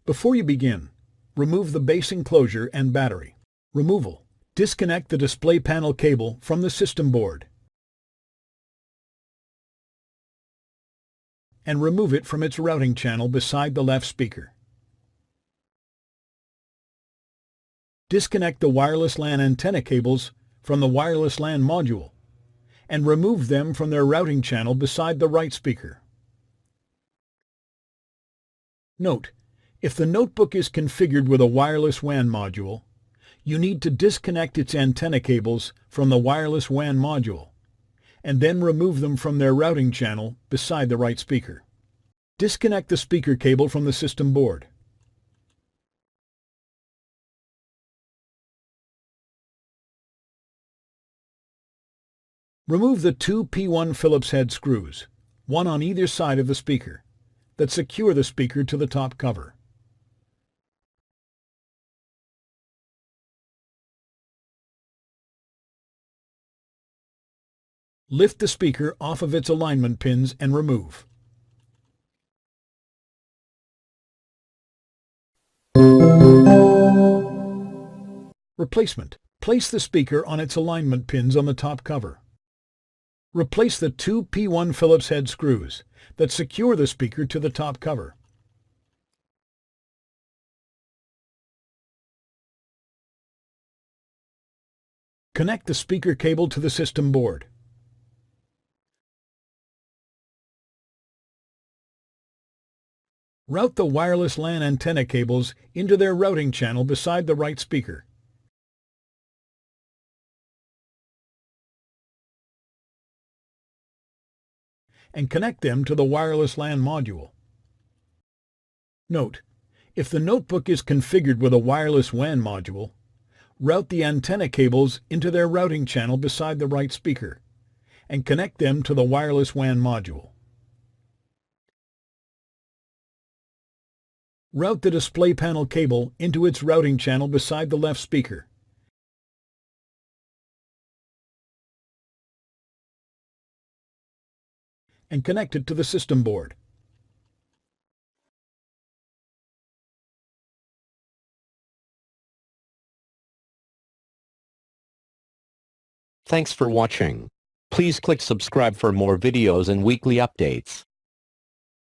Before you begin, remove the base enclosure and battery. Removal. Disconnect the display panel cable from the system board and remove it from its routing channel beside the left speaker. Disconnect the wireless LAN antenna cables from the wireless LAN module and remove them from their routing channel beside the right speaker. Note, if the notebook is configured with a wireless WAN module, you need to disconnect its antenna cables from the wireless WAN module and then remove them from their routing channel beside the right speaker. Disconnect the speaker cable from the system board. Remove the two P1 Phillips head screws, one on either side of the speaker, that secure the speaker to the top cover. Lift the speaker off of its alignment pins and remove. Replacement. Place the speaker on its alignment pins on the top cover. Replace the two P1 Phillips head screws that secure the speaker to the top cover. Connect the speaker cable to the system board. Route the wireless LAN antenna cables into their routing channel beside the right speaker. And connect them to the wireless LAN module. Note, if the notebook is configured with a wireless WAN module, route the antenna cables into their routing channel beside the right speaker and connect them to the wireless WAN module. Route the display panel cable into its routing channel beside the left speaker. And connect it to the system board. Thanks for watching. Please click subscribe for more videos and weekly updates.